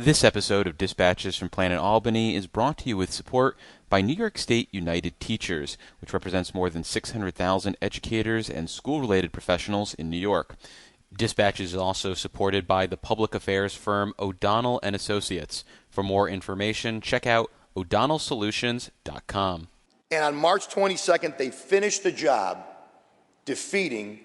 This episode of Dispatches from Planet Albany is brought to you with support by New York State United Teachers, which represents more than 600,000 educators and school-related professionals in New York. Dispatches is also supported by the public affairs firm O'Donnell & Associates. For more information, check out o'donnellsolutions.com. And on March 22nd, they finished the job defeating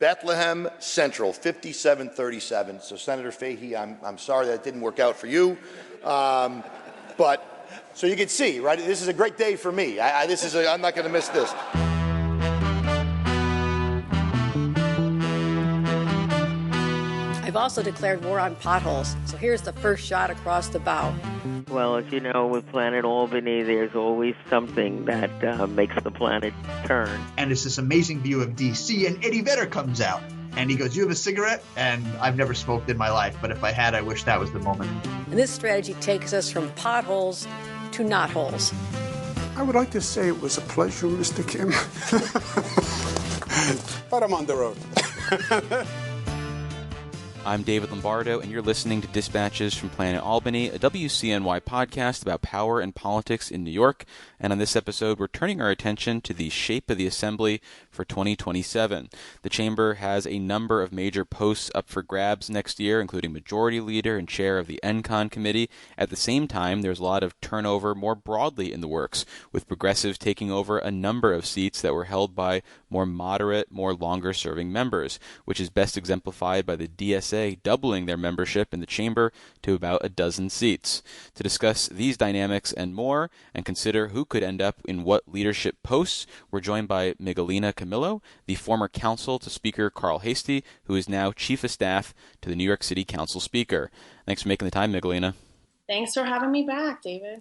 Bethlehem Central, 57-37. So, Senator Fahey, I'm sorry that didn't work out for you. But, so you can see, right, this is a great day for me. I'm not going to miss this. I've also declared war on potholes. So here's the first shot across the bow. Well, as you know, with Planet Albany, there's always something that makes the planet turn. And it's this amazing view of D.C., and Eddie Vedder comes out. And he goes, "You have a cigarette?" And I've never smoked in my life, but if I had, I wish that was the moment. And this strategy takes us from potholes to knotholes. I would like to say it was a pleasure, Mr. Kim. But I'm on the road. I'm David Lombardo, and you're listening to Dispatches from Planet Albany, a WCNY podcast about power and politics in New York. And on this episode, we're turning our attention to the shape of the Assembly for 2027. The Chamber has a number of major posts up for grabs next year, including Majority Leader and Chair of the ENCON Committee. At the same time, there's a lot of turnover more broadly in the works, with progressives taking over a number of seats that were held by more moderate, more longer-serving members, which is best exemplified by the DSA doubling their membership in the chamber to about a dozen seats. To discuss these dynamics and more, and consider who could end up in what leadership posts, we're joined by Miguelina Camilo, the former counsel to Speaker Carl Heastie, who is now Chief of Staff to the New York City Council Speaker. Thanks for making the time, Miguelina. Thanks for having me back, David.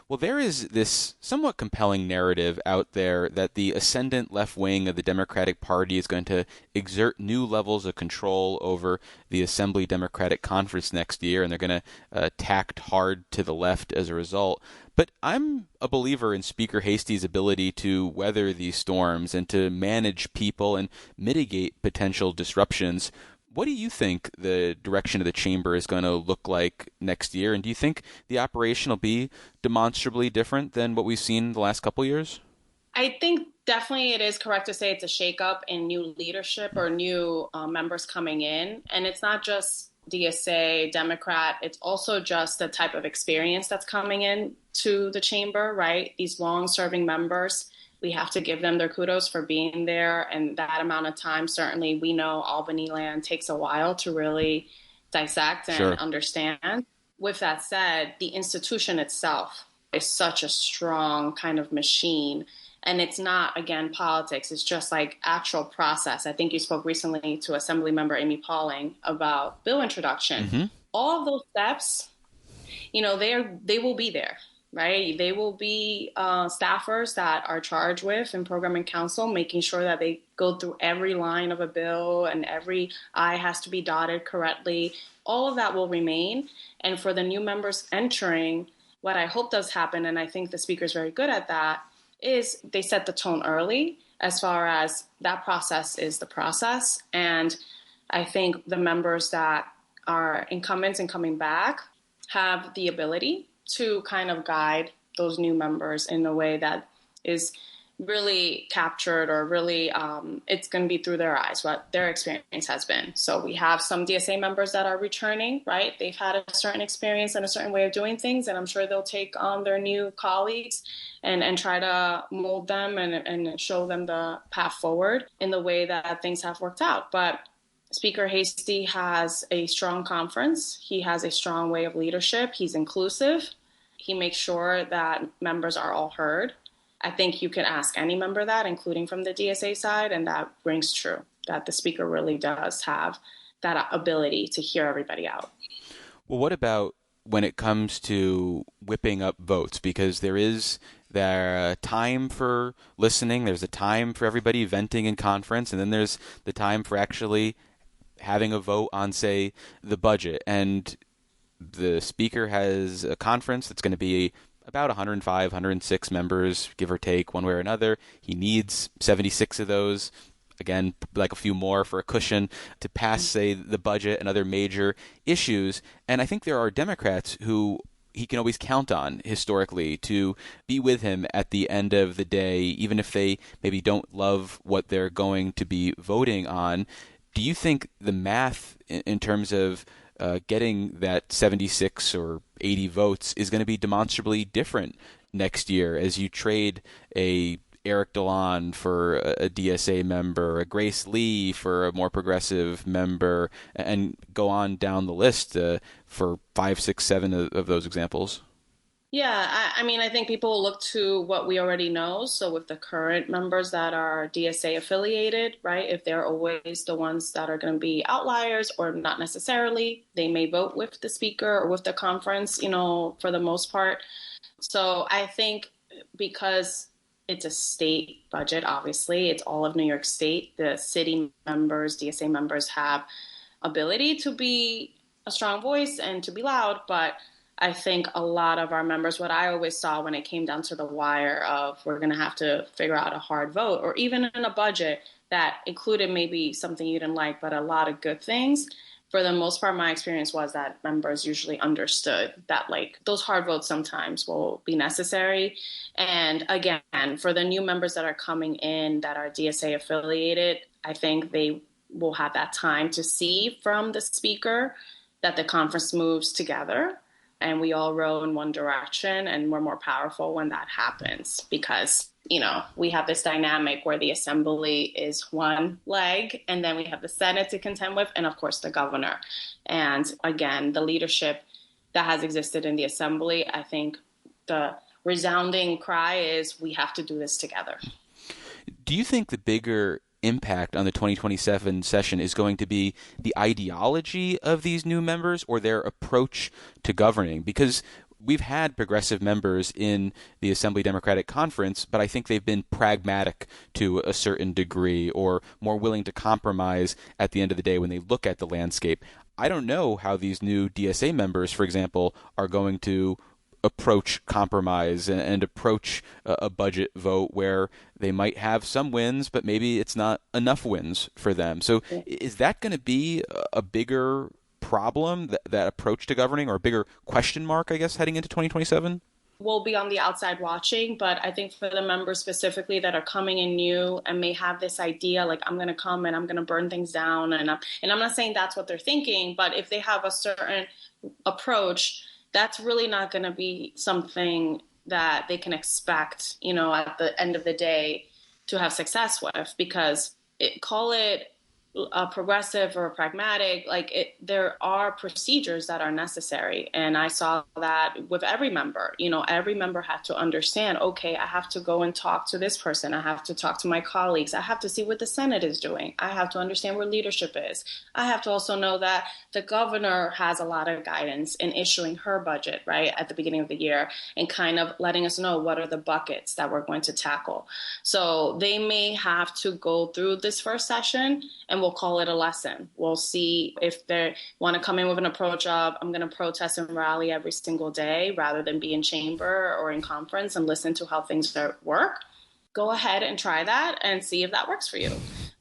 Well, there is this somewhat compelling narrative out there that the ascendant left wing of the Democratic Party is going to exert new levels of control over the Assembly Democratic Conference next year, and they're going to tact hard to the left as a result. But I'm a believer in Speaker Heastie's ability to weather these storms and to manage people and mitigate potential disruptions. What do you think the direction of the chamber is going to look like next year? And do you think the operation will be demonstrably different than what we've seen the last couple of years? I think definitely it is correct to say it's a shakeup in new leadership or new members coming in. And it's not just DSA, Democrat. It's also just the type of experience that's coming in to the chamber, right? These long-serving members. We have to give them their kudos for being there. And that amount of time, certainly we know Albany land takes a while to really dissect and understand. With that said, the institution itself is such a strong kind of machine. And it's not, again, politics. It's just like actual process. I think you spoke recently to Assembly Member Amy Pauling about bill introduction. Mm-hmm. All of those steps, you know, they will be there. Right? They will be staffers that are charged with in program and council, making sure that they go through every line of a bill and every I has to be dotted correctly. All of that will remain. And for the new members entering, what I hope does happen, and I think the speaker is very good at that, is they set the tone early as far as that process is the process. And I think the members that are incumbents and coming back have the ability to kind of guide those new members in a way that is really captured or really it's going to be through their eyes, what their experience has been. So we have some DSA members that are returning, right? They've had a certain experience and a certain way of doing things, and I'm sure they'll take on their new colleagues and try to mold them and show them the path forward in the way that things have worked out. But Speaker Heastie has a strong conference. He has a strong way of leadership. He's inclusive. He makes sure that members are all heard. I think you can ask any member that, including from the DSA side, and that rings true, that the speaker really does have that ability to hear everybody out. Well, what about when it comes to whipping up votes? Because there's a time for listening, there's a time for everybody venting in conference, and then there's the time for actually having a vote on, say, the budget. And the speaker has a conference that's going to be about 105, 106 members, give or take, one way or another. He needs 76 of those. again, like a few more for a cushion to pass, say, the budget and other major issues. And I think there are Democrats who he can always count on historically to be with him at the end of the day, even if they maybe don't love what they're going to be voting on. Do you think the math in terms of getting that 76 or 80 votes is going to be demonstrably different next year as you trade a Eric Delon for a DSA member, a Grace Lee for a more progressive member, and go on down the list for 5, 6, 7 of those examples? Yeah, I mean, I think people will look to what we already know. So with the current members that are DSA affiliated, right, if they're always the ones that are going to be outliers or not necessarily, they may vote with the speaker or with the conference, for the most part. So I think because it's a state budget, obviously, it's all of New York State, the city members, DSA members have ability to be a strong voice and to be loud, but I think a lot of our members, what I always saw when it came down to the wire of we're going to have to figure out a hard vote, or even in a budget that included maybe something you didn't like, but a lot of good things. For the most part, my experience was that members usually understood that those hard votes sometimes will be necessary. And again, for the new members that are coming in that are DSA affiliated, I think they will have that time to see from the speaker that the conference moves together and we all row in one direction, and we're more powerful when that happens because, we have this dynamic where the assembly is one leg, and then we have the Senate to contend with, and of course the governor. And again, the leadership that has existed in the assembly, I think the resounding cry is we have to do this together. Do you think the bigger impact on the 2027 session is going to be the ideology of these new members or their approach to governing? Because we've had progressive members in the Assembly Democratic Conference, but I think they've been pragmatic to a certain degree or more willing to compromise at the end of the day when they look at the landscape. I don't know how these new DSA members, for example, are going to approach compromise and approach a budget vote where they might have some wins, but maybe it's not enough wins for them. So is that going to be a bigger problem, that approach to governing, or a bigger question mark, I guess, heading into 2027? We'll be on the outside watching, but I think for the members specifically that are coming in new and may have this idea, I'm going to come and I'm going to burn things down. And I'm not saying that's what they're thinking, but if they have a certain approach, that's really not going to be something that they can expect, at the end of the day to have success with, because call it a progressive or a pragmatic, there are procedures that are necessary. And I saw that with every member. Every member had to understand, okay, I have to go and talk to this person. I have to talk to my colleagues. I have to see what the Senate is doing. I have to understand where leadership is. I have to also know that the governor has a lot of guidance in issuing her budget, right, at the beginning of the year, and kind of letting us know what are the buckets that we're going to tackle. So they may have to go through this first session, and we'll call it a lesson. We'll see if they want to come in with an approach of, I'm going to protest and rally every single day rather than be in chamber or in conference and listen to how things work. Go ahead and try that and see if that works for you.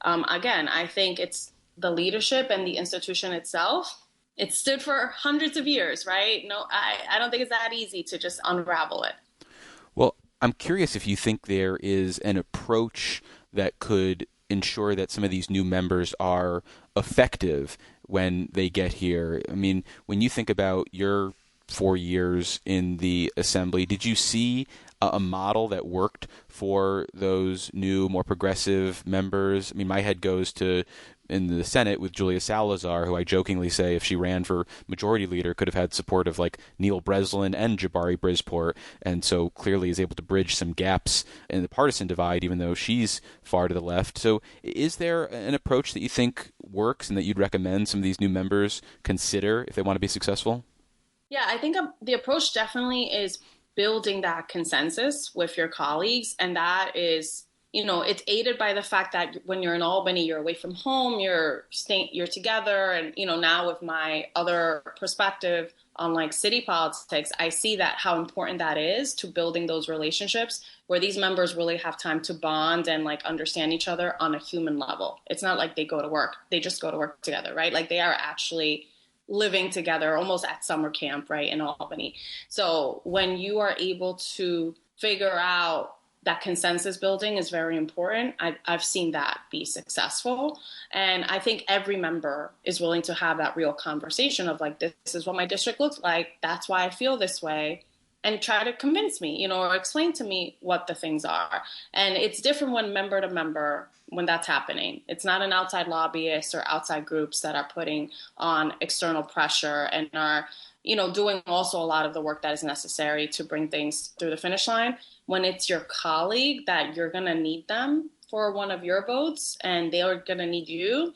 Again, I think it's the leadership and the institution itself. It stood for hundreds of years, right? No, I don't think it's that easy to just unravel it. Well, I'm curious if you think there is an approach that could ensure that some of these new members are effective when they get here. I mean, when you think about your 4 years in the Assembly, did you see a model that worked for those new, more progressive members? I mean, my head goes to in the Senate with Julia Salazar, who I jokingly say, if she ran for majority leader, could have had support of Neil Breslin and Jabari Brisport, and so clearly is able to bridge some gaps in the partisan divide, even though she's far to the left. So is there an approach that you think works and that you'd recommend some of these new members consider if they want to be successful? Yeah, I think the approach definitely is building that consensus with your colleagues, and that is it's aided by the fact that when you're in Albany, you're away from home, you're together. And, now with my other perspective on like city politics, I see that how important that is to building those relationships where these members really have time to bond and like understand each other on a human level. It's not like they go to work. They just go to work together, right? Like they are actually living together almost at summer camp, right, in Albany. So when you are able to figure out that consensus building is very important. I've seen that be successful. And I think every member is willing to have that real conversation of like, this is what my district looks like. That's why I feel this way. And try to convince me, or explain to me what the things are. And it's different when member to member, when that's happening. It's not an outside lobbyist or outside groups that are putting on external pressure and are, doing also a lot of the work that is necessary to bring things through the finish line. When it's your colleague that you're going to need them for one of your votes and they are going to need you,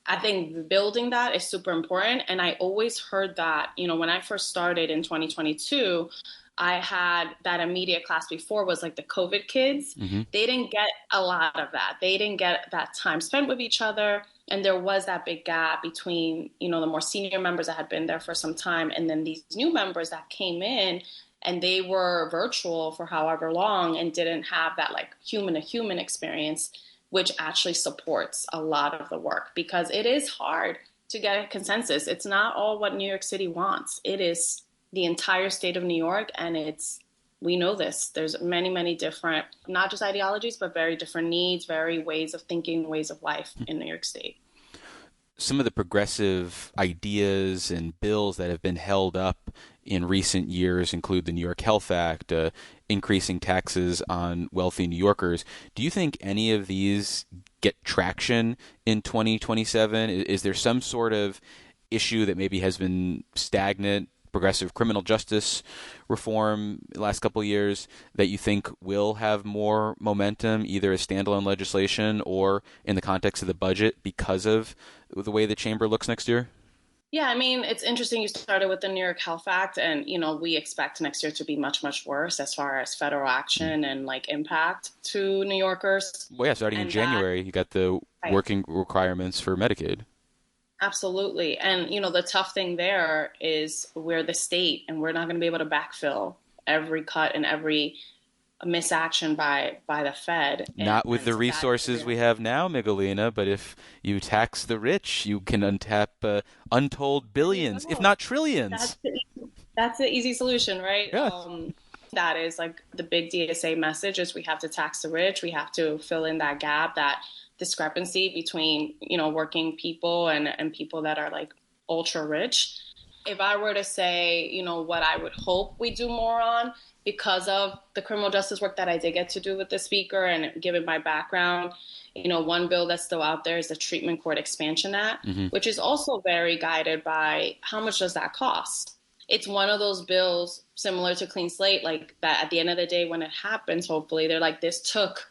I think building that is super important. And I always heard that, when I first started in 2022, I had that immediate class before was like the COVID kids. Mm-hmm. They didn't get a lot of that. They didn't get that time spent with each other. And there was that big gap between, the more senior members that had been there for some time and then these new members that came in and they were virtual for however long and didn't have that like human to human experience, which actually supports a lot of the work because it is hard to get a consensus. It's not all what New York City wants. It is the entire state of New York. And we know this. There's many, many different, not just ideologies, but very different needs, very ways of thinking, ways of life in New York State. Some of the progressive ideas and bills that have been held up in recent years include the New York Health Act, increasing taxes on wealthy New Yorkers. Do you think any of these get traction in 2027? Is there some sort of issue that maybe has been stagnant, progressive criminal justice reform the last couple of years, that you think will have more momentum, either as standalone legislation or in the context of the budget because of the way the chamber looks next year? Yeah, I mean, it's interesting you started with the New York Health Act, and, we expect next year to be much, much worse as far as federal action and like impact to New Yorkers. Well, yeah, starting in January, you got the working requirements for Medicaid. Absolutely. And, the tough thing there is we're the state and we're not going to be able to backfill every cut and every misaction by the Fed. Not with the resources we have now, Miguelina, but if you tax the rich, you can untap untold billions, if not trillions. That's the easy solution, right? Yes. That is like the big DSA message is we have to tax the rich. We have to fill in that gap, that discrepancy between, working people and people that are like ultra rich. If I were to say, what I would hope we do more on, because of the criminal justice work that I did get to do with the speaker and given my background, one bill that's still out there is the Treatment Court Expansion Act, mm-hmm. which is also very guided by how much does that cost? It's one of those bills similar to Clean Slate, like that at the end of the day, when it happens, hopefully they're like, this took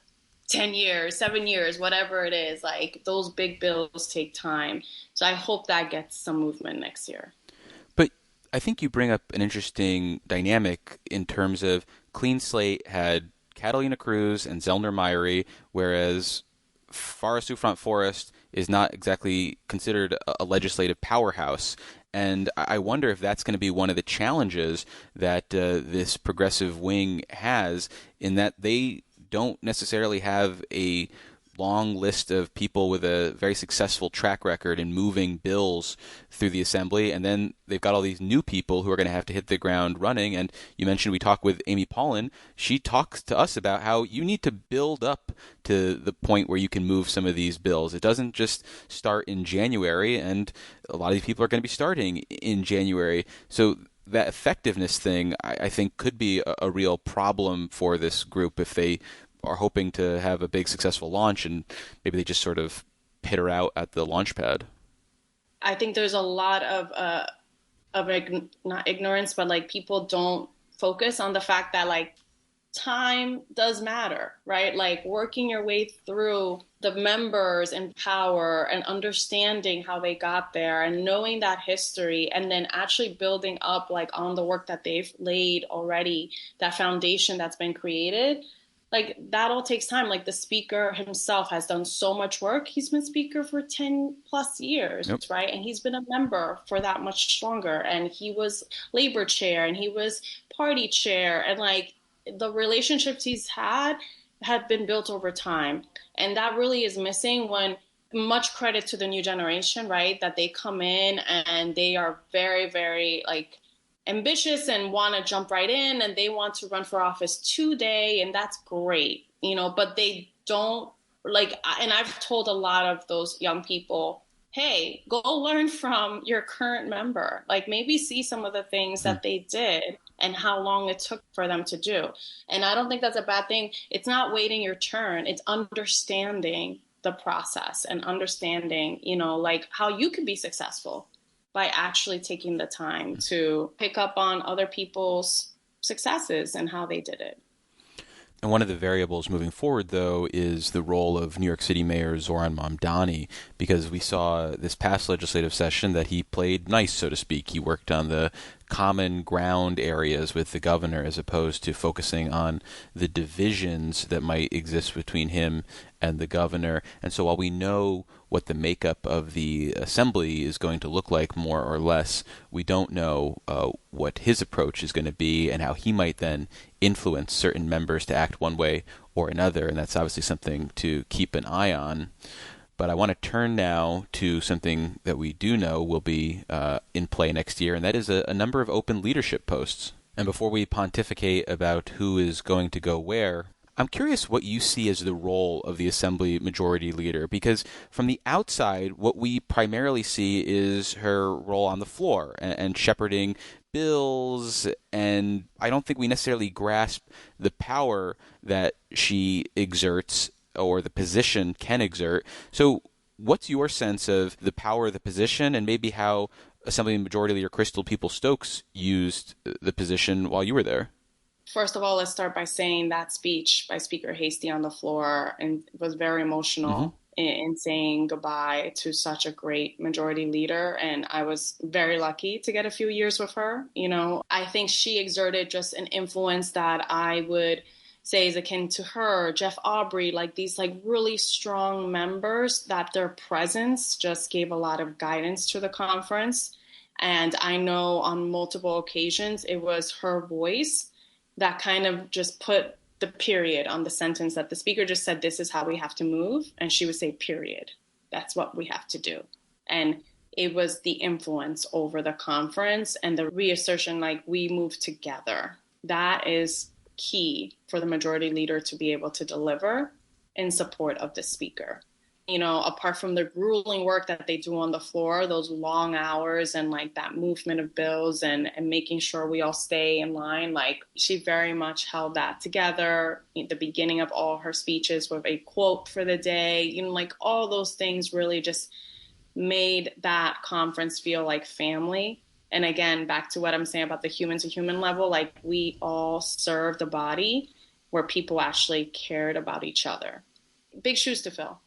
10 years, 7 years, whatever it is. Like those big bills take time. So I hope that gets some movement next year. But I think you bring up an interesting dynamic in terms of Clean Slate had Catalina Cruz and Zellner Myrie, whereas Forest Soufront Forest is not exactly considered a legislative powerhouse. And I wonder if that's going to be one of the challenges that this progressive wing has, in that they don't necessarily have a long list of people with a very successful track record in moving bills through the assembly. And then they've got all these new people who are going to have to hit the ground running. And you mentioned we talked with Amy Paulin. She talks to us about how you need to build up to the point where you can move some of these bills. It doesn't just start in January, and a lot of these people are going to be starting in January. So that effectiveness thing, I think, could be a real problem for this group if they are hoping to have a big successful launch and maybe they just sort of peter out at the launch pad. I think there's a lot of not ignorance, but like people don't focus on the fact that like time does matter, right? Like working your way through the members in power and understanding how they got there and knowing that history and then actually building up like on the work that they've laid already, that foundation that's been created like that all takes time. Like the speaker himself has done so much work. He's been speaker for 10 plus years, Yep. right? And he's been a member for that much longer. And he was labor chair and he was party chair. And like the relationships he's had have been built over time. And that really is missing when much credit to the new generation, right? That they come in and they are very, very like ambitious and want to jump right in and they want to run for office today, and that's great, but they don't like, and I've told a lot of those young people, hey, go learn from your current member, like maybe see some of the things that they did and how long it took for them to do. And I don't think that's a bad thing. It's not waiting your turn, it's understanding the process and understanding, like how you could be successful by actually taking the time to pick up on other people's successes and how they did it. And one of the variables moving forward, though, is the role of New York City Mayor Zoran Mamdani, because we saw this past legislative session that he played nice, so to speak. He worked on the common ground areas with the governor as opposed to focusing on the divisions that might exist between him and the governor. And so while we know what the makeup of the assembly is going to look like more or less, we don't know what his approach is going to be and how he might then influence certain members to act one way or another. And that's obviously something to keep an eye on. But I want to turn now to something that we do know will be in play next year, and that is a number of open leadership posts. And before we pontificate about who is going to go where, I'm curious what you see as the role of the Assembly Majority Leader, because from the outside, what we primarily see is her role on the floor and shepherding bills, and I don't think we necessarily grasp the power that she exerts or the position can exert. So what's your sense of the power of the position and maybe how Assembly Majority Leader Crystal Peoples-Stokes used the position while you were there? First of all, let's start by saying that speech by Speaker Heastie on the floor and was very emotional in saying goodbye to such a great majority leader. And I was very lucky to get a few years with her. I think she exerted just an influence that I would say is akin to her, Jeff Aubrey, like these like really strong members that their presence just gave a lot of guidance to the conference. And I know on multiple occasions, it was her voice that kind of just put the period on the sentence that the speaker just said, this is how we have to move. And she would say, period. That's what we have to do. And it was the influence over the conference and the reassertion, like we move together. That is key for the majority leader to be able to deliver in support of the speaker. Apart from the grueling work that they do on the floor, those long hours and like that movement of bills and making sure we all stay in line, like she very much held that together. At the beginning of all her speeches with a quote for the day, like all those things really just made that conference feel like family. And again, back to what I'm saying about the human to human level, like we all served a body where people actually cared about each other. Big shoes to fill.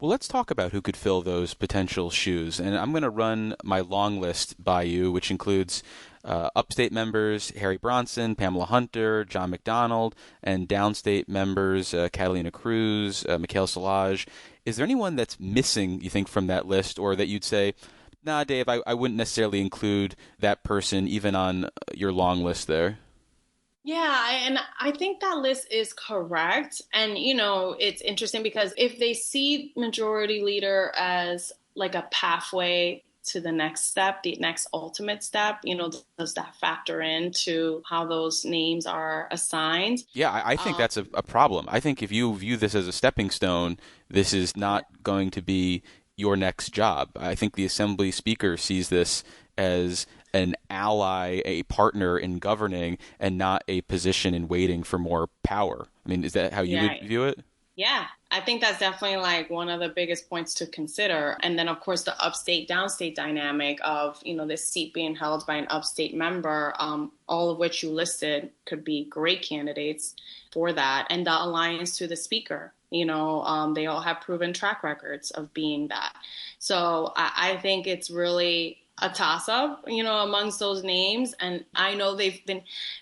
Well, let's talk about who could fill those potential shoes. And I'm going to run my long list by you, which includes upstate members Harry Bronson, Pamela Hunter, John McDonald, and downstate members Catalina Cruz, Mikhail Salage. Is there anyone that's missing, you think, from that list, or that you'd say, nah, Dave, I wouldn't necessarily include that person even on your long list there? Yeah, and I think that list is correct. And, it's interesting because if they see majority leader as like a pathway to the next step, the next ultimate step, does that factor into how those names are assigned? Yeah, I think that's a problem. I think if you view this as a stepping stone, this is not going to be your next job. I think the Assembly Speaker sees this as an ally, a partner in governing, and not a position in waiting for more power. I mean, is that how you would view it? Yeah, I think that's definitely like one of the biggest points to consider. And then, of course, the upstate downstate dynamic of, this seat being held by an upstate member, all of which you listed could be great candidates for that. And the alliance to the speaker, they all have proven track records of being that. So I think it's really a toss-up, amongst those names. And I know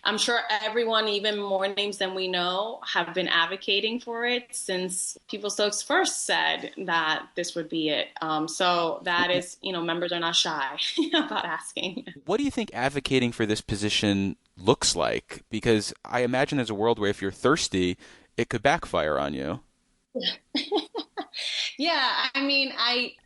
I'm sure everyone, even more names than we know, have been advocating for it since People Stokes first said that this would be it. So that is, members are not shy about asking. What do you think advocating for this position looks like? Because I imagine there's a world where if you're thirsty, it could backfire on you. Yeah, I mean,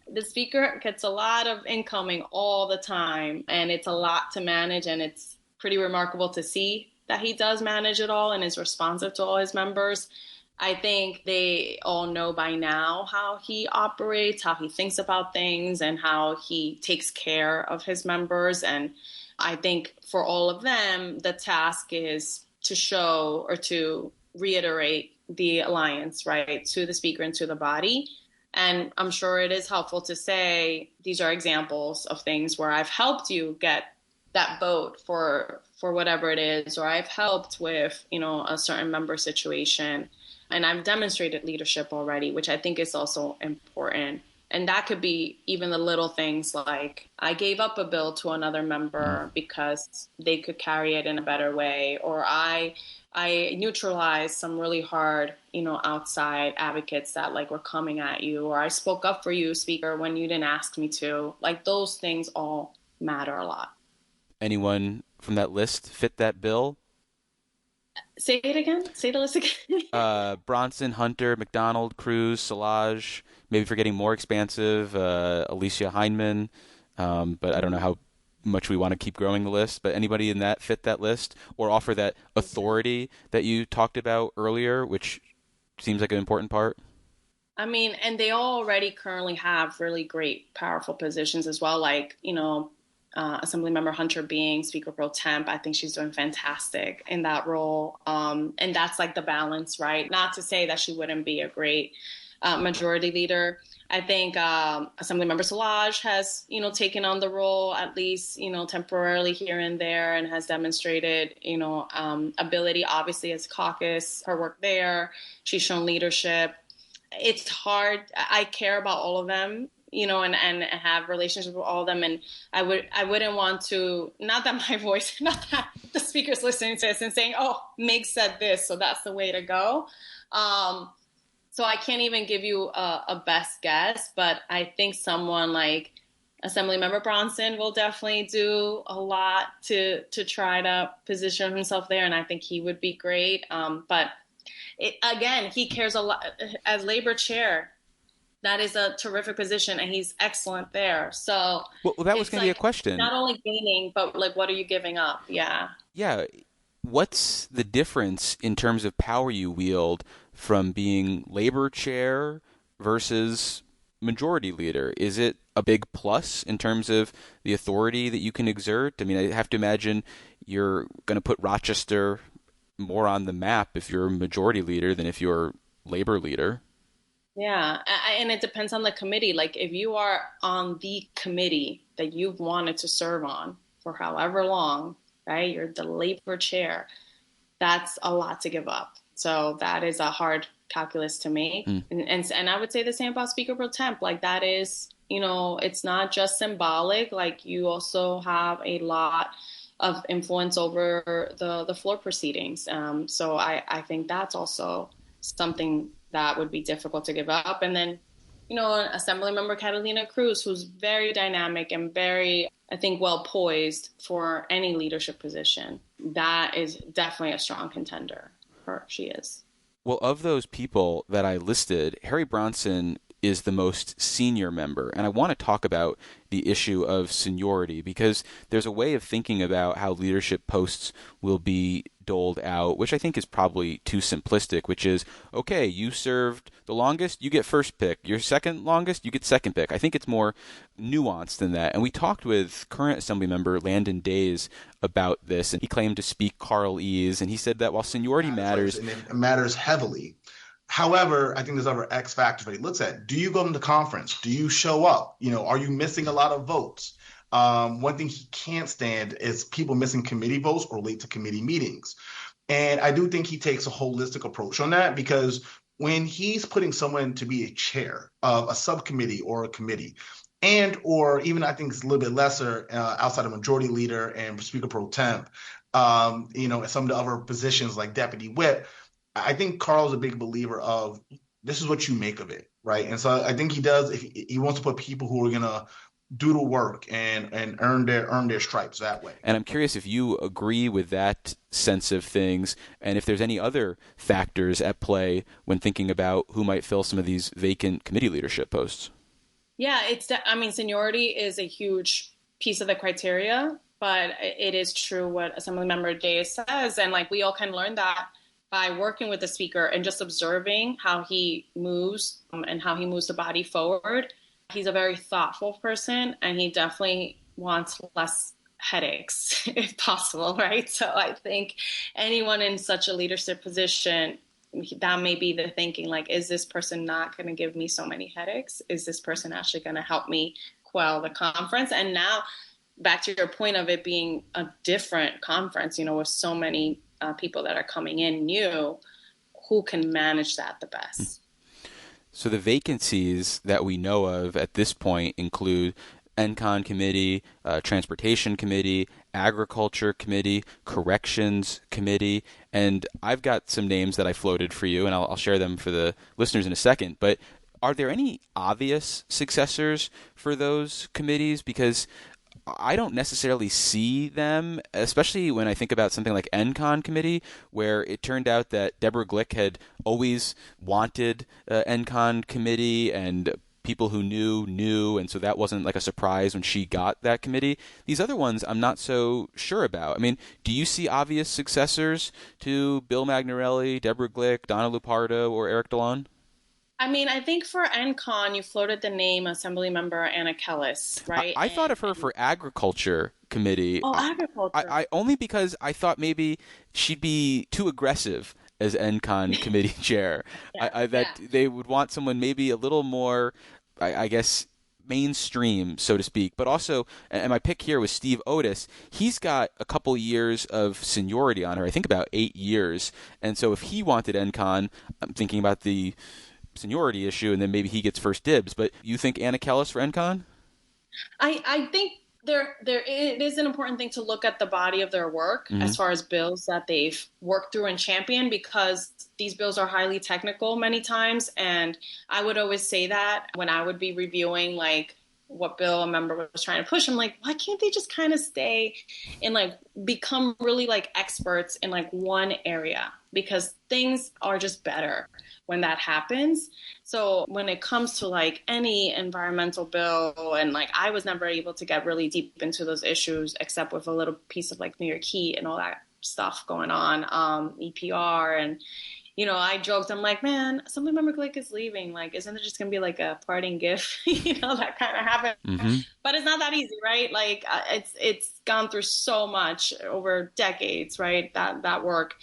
the speaker gets a lot of incoming all the time, and it's a lot to manage, and it's pretty remarkable to see that he does manage it all and is responsive to all his members. I think they all know by now how he operates, how he thinks about things, and how he takes care of his members. And I think for all of them, the task is to show or to reiterate the alliance, right, to the speaker and to the body. And I'm sure it is helpful to say these are examples of things where I've helped you get that vote for whatever it is, or I've helped with, a certain member situation. And I've demonstrated leadership already, which I think is also important. And that could be even the little things like I gave up a bill to another member because they could carry it in a better way, or I neutralized some really hard, outside advocates that were coming at you, or I spoke up for you, speaker, when you didn't ask me to. Those things all matter a lot. Anyone from that list fit that bill? Say it again. Say the list again. Bronson, Hunter, McDonald, Cruz, Szilagyi, maybe for getting more expansive, Alicia Heineman. But I don't know how much we want to keep growing the list. But anybody in that fit that list or offer that authority that you talked about earlier, which seems like an important part? I mean, and they all already currently have really great, powerful positions as well. Assemblymember Hunter being Speaker Pro Temp, I think she's doing fantastic in that role. And that's the balance, right? Not to say that she wouldn't be a great majority leader. I think Assemblymember Szilagyi has, taken on the role at least, temporarily here and there, and has demonstrated, ability, obviously, as caucus, her work there. She's shown leadership. It's hard. I care about all of them, and have relationships with all of them. And I wouldn't want to, not that my voice, not that the speaker's listening to this and saying, oh, Meg said this, so that's the way to go. So I can't even give you a best guess, but I think someone like Assemblymember Bronson will definitely do a lot to try to position himself there, and I think he would be great. But again, he cares a lot as labor chair. That is a terrific position, and he's excellent there. So, well that was going to be a question. Not only gaining, but what are you giving up? Yeah. Yeah. What's the difference in terms of power you wield from being labor chair versus majority leader? Is it a big plus in terms of the authority that you can exert? I mean, I have to imagine you're going to put Rochester more on the map if you're a majority leader than if you're labor leader. Yeah, and it depends on the committee. If you are on the committee that you've wanted to serve on for however long, right? You're the labor chair. That's a lot to give up. So that is a hard calculus to make. And I would say the same about Speaker Pro Temp. That is, it's not just symbolic. You also have a lot of influence over the floor proceedings. So I think that's also something that would be difficult to give up. And then, Assemblymember Catalina Cruz, who's very dynamic and very, I think, well poised for any leadership position. That is definitely a strong contender. She is. Well, of those people that I listed, Harry Bronson is the most senior member. And I want to talk about the issue of seniority because there's a way of thinking about how leadership posts will be doled out, which I think is probably too simplistic, which is, okay, you served the longest, you get first pick. Your second longest, you get second pick. I think it's more nuanced than that. And we talked with current Assembly member Landon Days about this, and he claimed to speak Carl Ease, and he said that while seniority matters... And it matters heavily. However, I think there's other X factors that he looks at. Do you go to the conference? Do you show up? Are you missing a lot of votes? One thing he can't stand is people missing committee votes or late to committee meetings. And I do think he takes a holistic approach on that because when he's putting someone to be a chair of a subcommittee or a committee, and or even I think it's a little bit lesser outside of majority leader and speaker pro temp, and some of the other positions like deputy whip. I think Carl's a big believer of this is what you make of it, right? And so I think he does. If he wants to put people who are gonna do the work and earn their stripes that way. And I'm curious if you agree with that sense of things, and if there's any other factors at play when thinking about who might fill some of these vacant committee leadership posts. Yeah, seniority is a huge piece of the criteria, but it is true what Assemblymember Day says, and we all can learn that by working with the speaker and just observing how he moves and how he moves the body forward. He's a very thoughtful person, and he definitely wants less headaches if possible, right? So I think anyone in such a leadership position, that may be the thinking, is this person not going to give me so many headaches? Is this person actually going to help me quell the conference? And now back to your point of it being a different conference, with so many people that are coming in new, who can manage that the best? So the vacancies that we know of at this point include NCON committee, transportation committee, agriculture committee, corrections committee, and I've got some names that I floated for you, and I'll share them for the listeners in a second. But are there any obvious successors for those committees? Because I don't necessarily see them, especially when I think about something like NCON committee, where it turned out that Deborah Glick had always wanted NCON committee, and people who knew, and so that wasn't like a surprise when she got that committee. These other ones I'm not so sure about. I mean, do you see obvious successors to Bill Magnarelli, Deborah Glick, Donna Lupardo, or Eric DeLon? I think for NCON, you floated the name Assemblymember Anna Kellis, right? I thought of her for agriculture committee. Oh, agriculture. I only because I thought maybe she'd be too aggressive as NCON committee chair. They would want someone maybe a little more, I guess, mainstream, so to speak. But also, and my pick here was Steve Otis. He's got a couple years of seniority on her, I think about 8 years. And so if he wanted NCON, I'm thinking about the seniority issue, and then maybe he gets first dibs. But you think Anna Kellis for NCON? I think it is an important thing to look at the body of their work as far as bills that they've worked through and championed, because these bills are highly technical many times. And I would always say that when I would be reviewing what bill a member was trying to push, I'm like, why can't they just kind of stay and become really experts in one area? Because things are just better when that happens. So when it comes to any environmental bill, and I was never able to get really deep into those issues except with a little piece of New York Heat and all that stuff going on, EPR. And, I joked, I'm like, man, Assemblymember Glick is leaving. Isn't it just going to be a parting gift? That kind of happened. Mm-hmm. But it's not that easy, right? It's gone through so much over decades, right? That work.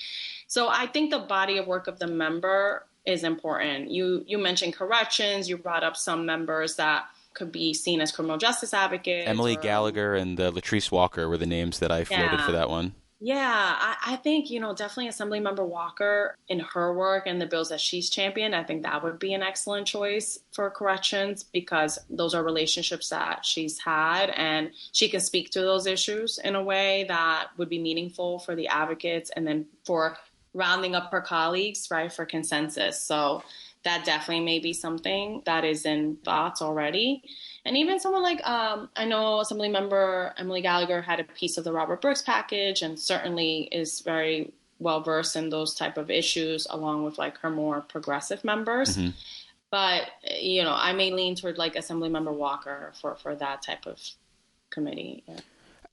So I think the body of work of the member is important. You mentioned corrections. You brought up some members that could be seen as criminal justice advocates. Emily Gallagher and Latrice Walker were the names that I floated for that one. Yeah, I think, definitely Assemblymember Walker in her work and the bills that she's championed, I think that would be an excellent choice for corrections, because those are relationships that she's had, and she can speak to those issues in a way that would be meaningful for the advocates and then for rounding up her colleagues, right, for consensus. So that definitely may be something that is in thoughts already. And even someone I know Assemblymember Emily Gallagher had a piece of the Robert Brooks package and certainly is very well versed in those type of issues, along with her more progressive members. Mm-hmm. But, I may lean toward Assemblymember Walker for that type of committee. Yeah.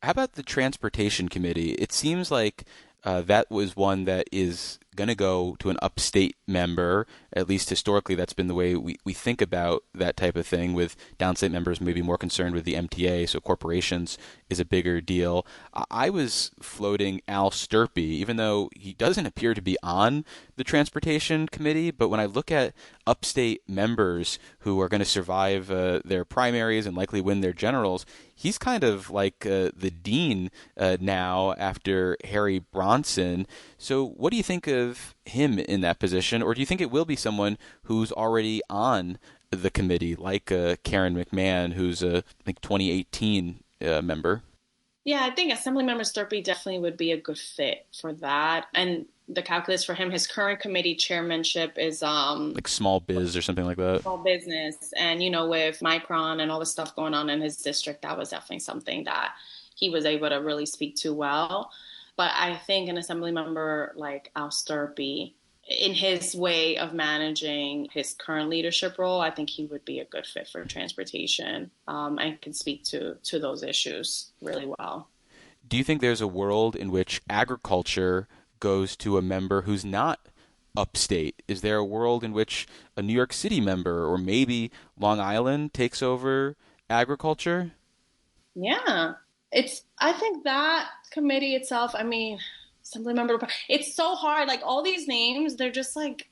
How about the transportation committee? It seems like that was one that is going to go to an upstate member. At least historically, that's been the way we think about that type of thing, with downstate members maybe more concerned with the MTA, so corporations is a bigger deal. I was floating Al Sturpey, even though he doesn't appear to be on the transportation committee, but when I look at upstate members who are going to survive their primaries and likely win their generals, he's kind of like the dean now after Harry Bronson. So what do you think of him in that position, or do you think it will be someone who's already on the committee, like Karen McMahon, who's a, I think, 2018 member? Yeah, I think Assemblymember Sturpey definitely would be a good fit for that. And the calculus for him, his current committee chairmanship is like small biz or something like that. Small business. And, with Micron and all the stuff going on in his district, that was definitely something that he was able to really speak to well. But I think an assembly member like Al Sturpey, in his way of managing his current leadership role, I think he would be a good fit for transportation and can speak to those issues really well. Do you think there's a world in which agriculture goes to a member who's not upstate? Is there a world in which a New York City member or maybe Long Island takes over agriculture? Yeah. I think that committee itself, assembly member, it's so hard. Like all these names, they're just like,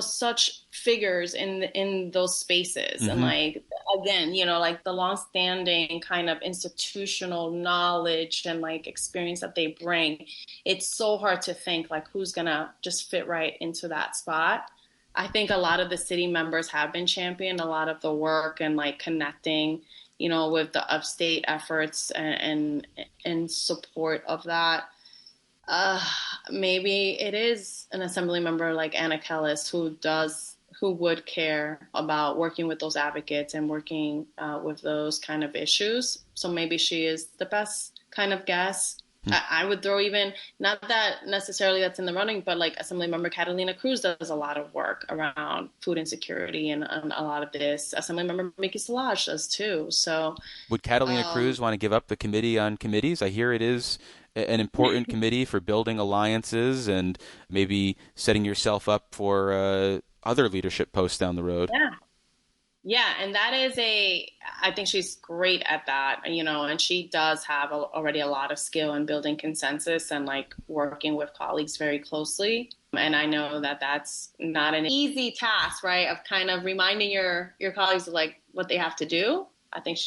such figures in those spaces. Mm-hmm. And like, again, like the longstanding kind of institutional knowledge and like experience that they bring. It's so hard to think like who's going to just fit right into that spot. I think a lot of the city members have been championed, a lot of the work and like connecting, with the upstate efforts and support of that. Maybe it is an assembly member like Anna Kellis who would care about working with those advocates and working with those kind of issues. So maybe she is the best kind of guess. I would throw even, not that necessarily that's in the running, but like Assemblymember Catalina Cruz does a lot of work around food insecurity and a lot of this. Assemblymember Mickey Solage does too. So would Catalina Cruz want to give up the committee on committees? I hear it is an important committee for building alliances and maybe setting yourself up for other leadership posts down the road. Yeah, and that is I think she's great at that, and she does have already a lot of skill in building consensus and like working with colleagues very closely. And I know that that's not an easy task, right, of kind of reminding your colleagues of like what they have to do. I think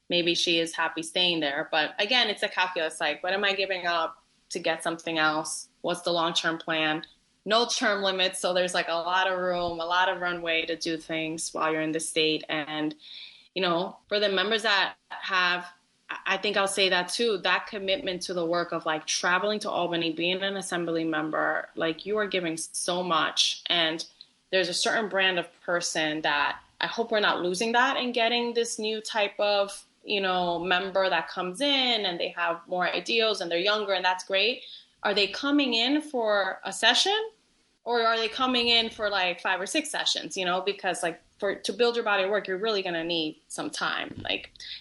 maybe she is happy staying there. But again, it's a calculus, like what am I giving up to get something else? What's the long-term plan? No term limits, so there's like a lot of room, a lot of runway to do things while you're in the state. And, for the members that have, I think I'll say that too, that commitment to the work of like traveling to Albany, being an assembly member, like you are giving so much. And there's a certain brand of person that I hope we're not losing that and getting this new type of, member that comes in and they have more ideals and they're younger and that's great. Are they coming in for a session? Or are they coming in for like 5 or 6 sessions, because like to build your body of work, you're really going to need some time.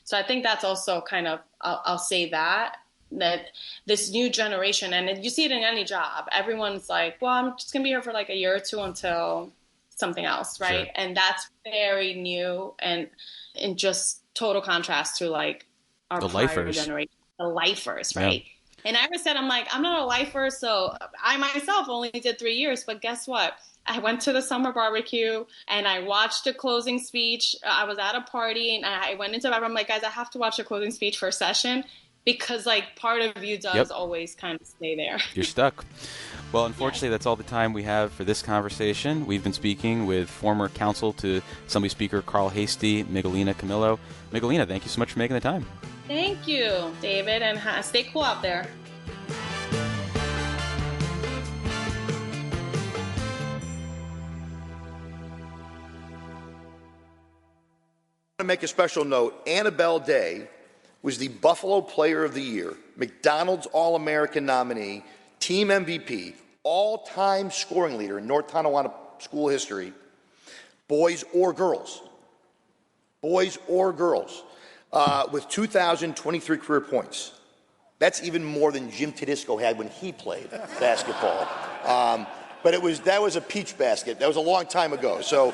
So I think that's also kind of, I'll say that this new generation, and you see it in any job, everyone's like, well, I'm just going to be here for like a year or two until something else. Right. Sure. And that's very new and in just total contrast to like our prior generation, the lifers. Right. Yeah. And I ever said, I'm not a lifer, so I myself only did 3 years. But guess what? I went to the summer barbecue and I watched a closing speech. I was at a party and I went into the I'm like, guys, I have to watch a closing speech for a session because like part of you does always kind of stay there. You're stuck. Well, unfortunately, that's all the time we have for this conversation. We've been speaking with former counsel to Assembly Speaker Carl Heastie, Miguelina Camilo. Miguelina, thank you so much for making the time. Thank you, David, and stay cool out there. I want to make a special note. Annabelle Day was the Buffalo Player of the Year, McDonald's All-American nominee, team MVP, all-time scoring leader in North Tonawanda school history, boys or girls. Boys or girls. With 2,023 career points. That's even more than Jim Tedisco had when he played basketball. But that was a peach basket. That was a long time ago. So